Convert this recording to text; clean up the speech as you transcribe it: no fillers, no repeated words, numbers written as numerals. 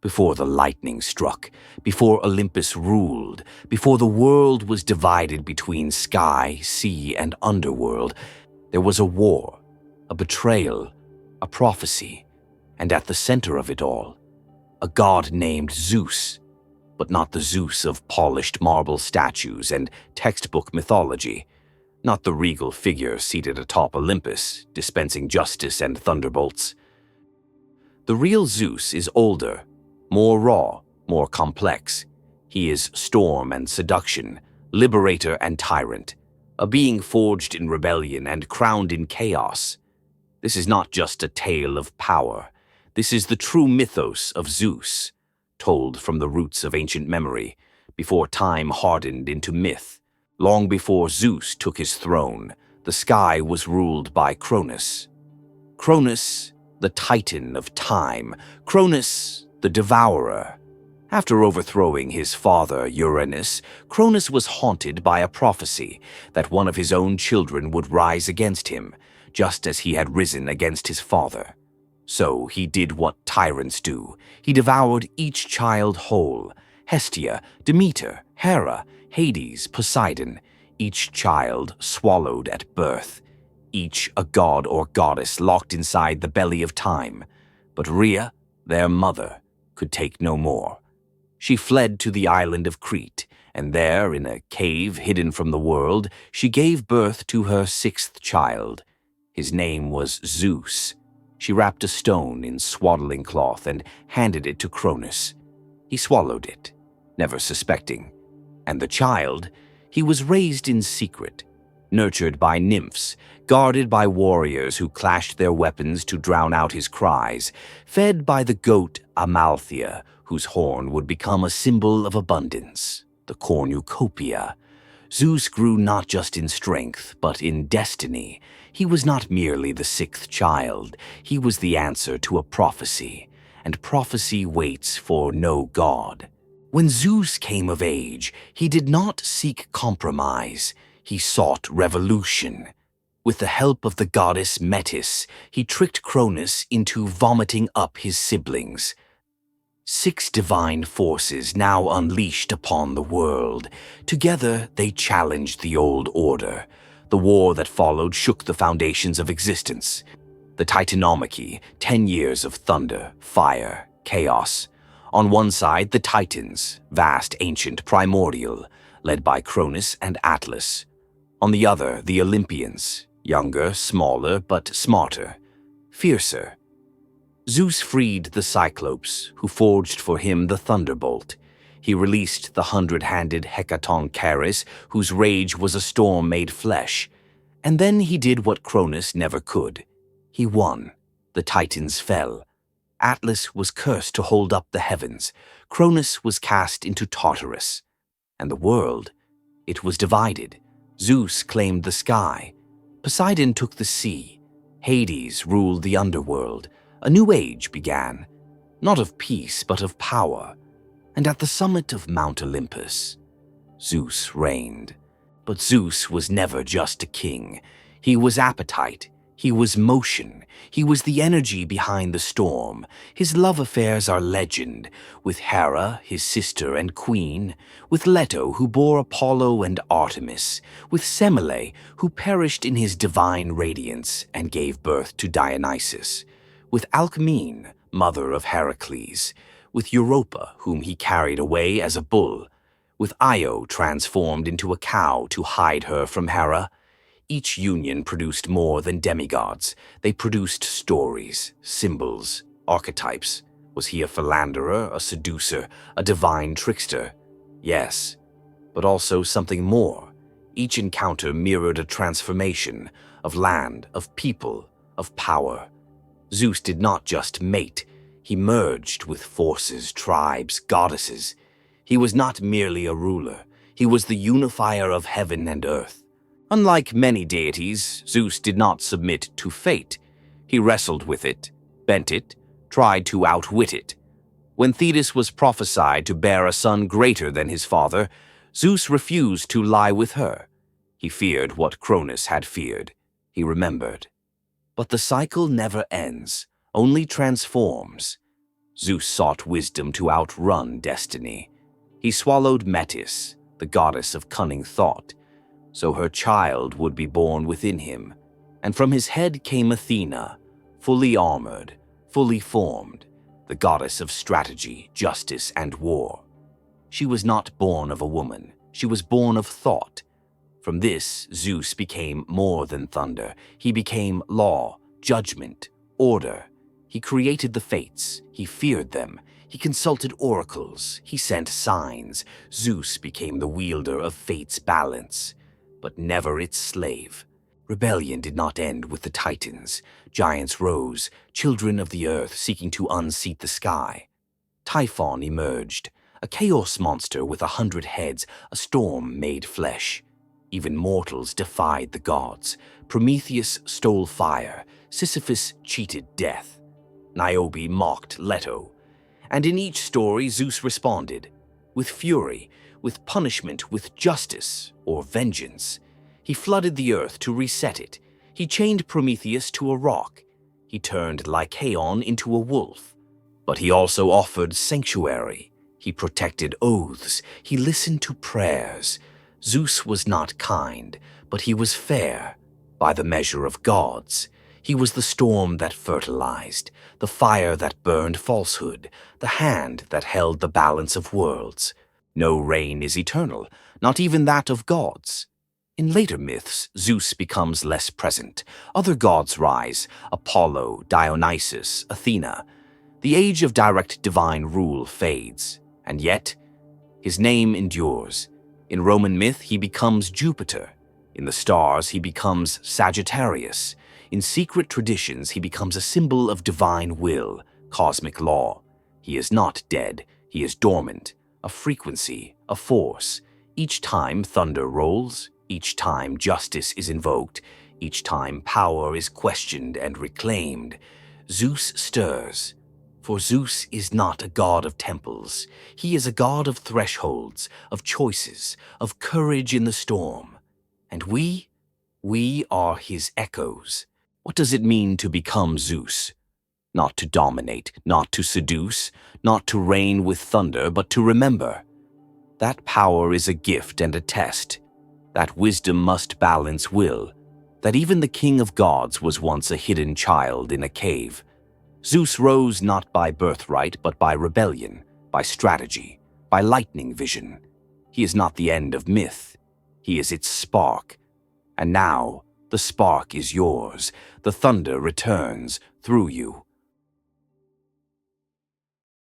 Before the lightning struck, before Olympus ruled, before the world was divided between sky, sea, and underworld, there was a war, a betrayal, a prophecy, and at the center of it all, a god named Zeus, but not the Zeus of polished marble statues and textbook mythology, not the regal figure seated atop Olympus, dispensing justice and thunderbolts. The real Zeus is older, more raw, more complex. He is storm and seduction, liberator and tyrant, a being forged in rebellion and crowned in chaos. This is not just a tale of power. This is the true mythos of Zeus, told from the roots of ancient memory, before time hardened into myth. Long before Zeus took his throne, the sky was ruled by Cronus. Cronus, the titan of time. Cronus, the devourer. After overthrowing his father, Uranus, Cronus was haunted by a prophecy that one of his own children would rise against him, just as he had risen against his father. So he did what tyrants do. He devoured each child whole. Hestia, Demeter, Hera, Hades, Poseidon, each child swallowed at birth, each a god or goddess locked inside the belly of time. But Rhea, their mother, could take no more. She fled to the island of Crete, and there, in a cave hidden from the world, she gave birth to her sixth child. His name was Zeus. She wrapped a stone in swaddling cloth and handed it to Cronus. He swallowed it, never suspecting. And the child, he was raised in secret, nurtured by nymphs, guarded by warriors who clashed their weapons to drown out his cries, fed by the goat Amalthea, whose horn would become a symbol of abundance, the cornucopia. Zeus grew not just in strength, but in destiny. He was not merely the sixth child. He was the answer to a prophecy, and prophecy waits for no god. When Zeus came of age, he did not seek compromise. He sought revolution. With the help of the goddess Metis, he tricked Cronus into vomiting up his siblings. 6 divine forces now unleashed upon the world. Together, they challenged the old order. The war that followed shook the foundations of existence. The Titanomachy, 10 years of thunder, fire, chaos. On one side, the Titans, vast, ancient, primordial, led by Cronus and Atlas. On the other, the Olympians, younger, smaller, but smarter, fiercer. Zeus freed the Cyclopes, who forged for him the thunderbolt. He released the 100-handed Hecatoncheires, whose rage was a storm made flesh. And then he did what Cronus never could. He won. The Titans fell. Atlas was cursed to hold up the heavens. Cronus was cast into Tartarus. And the world, it was divided. Zeus claimed the sky. Poseidon took the sea. Hades ruled the underworld. A new age began, not of peace, but of power. And at the summit of Mount Olympus, Zeus reigned. But Zeus was never just a king. He was appetite. He was motion. He was the energy behind the storm. His love affairs are legend, with Hera, his sister and queen, with Leto, who bore Apollo and Artemis, with Semele, who perished in his divine radiance and gave birth to Dionysus, with Alcmene, mother of Heracles, with Europa, whom he carried away as a bull, with Io transformed into a cow to hide her from Hera. Each union produced more than demigods. They produced stories, symbols, archetypes. Was he a philanderer, a seducer, a divine trickster? Yes, but also something more. Each encounter mirrored a transformation of land, of people, of power. Zeus did not just mate. He merged with forces, tribes, goddesses. He was not merely a ruler. He was the unifier of heaven and earth. Unlike many deities, Zeus did not submit to fate. He wrestled with it, bent it, tried to outwit it. When Thetis was prophesied to bear a son greater than his father, Zeus refused to lie with her. He feared what Cronus had feared. He remembered. But the cycle never ends, only transforms. Zeus sought wisdom to outrun destiny. He swallowed Metis, the goddess of cunning thought, so her child would be born within him, and from his head came Athena, fully armored, fully formed, the goddess of strategy, justice, and war. She was not born of a woman, she was born of thought. From this, Zeus became more than thunder. He became law, judgment, order. He created the fates, he feared them, he consulted oracles, he sent signs. Zeus became the wielder of fate's balance, but never its slave. Rebellion did not end with the Titans. Giants rose, children of the earth seeking to unseat the sky. Typhon emerged, a chaos monster with 100 heads, a storm made flesh. Even mortals defied the gods. Prometheus stole fire, Sisyphus cheated death. Niobe mocked Leto. And in each story Zeus responded, with fury, with punishment, with justice or vengeance. He flooded the earth to reset it. He chained Prometheus to a rock. He turned Lycaon into a wolf. But he also offered sanctuary. He protected oaths. He listened to prayers. Zeus was not kind, but he was fair. By the measure of gods, he was the storm that fertilized, the fire that burned falsehood, the hand that held the balance of worlds. No reign is eternal, not even that of gods. In later myths, Zeus becomes less present. Other gods rise: Apollo, Dionysus, Athena. The age of direct divine rule fades, and yet his name endures. In Roman myth, he becomes Jupiter. In the stars, he becomes Sagittarius. In secret traditions, he becomes a symbol of divine will, cosmic law. He is not dead, he is dormant, a frequency, a force. Each time thunder rolls, each time justice is invoked, each time power is questioned and reclaimed, Zeus stirs. For Zeus is not a god of temples. He is a god of thresholds, of choices, of courage in the storm. And we are his echoes. What does it mean to become Zeus? Not to dominate, not to seduce, not to reign with thunder, but to remember. That power is a gift and a test. That wisdom must balance will. That even the king of gods was once a hidden child in a cave. Zeus rose not by birthright, but by rebellion, by strategy, by lightning vision. He is not the end of myth. He is its spark. And now, the spark is yours. The thunder returns through you.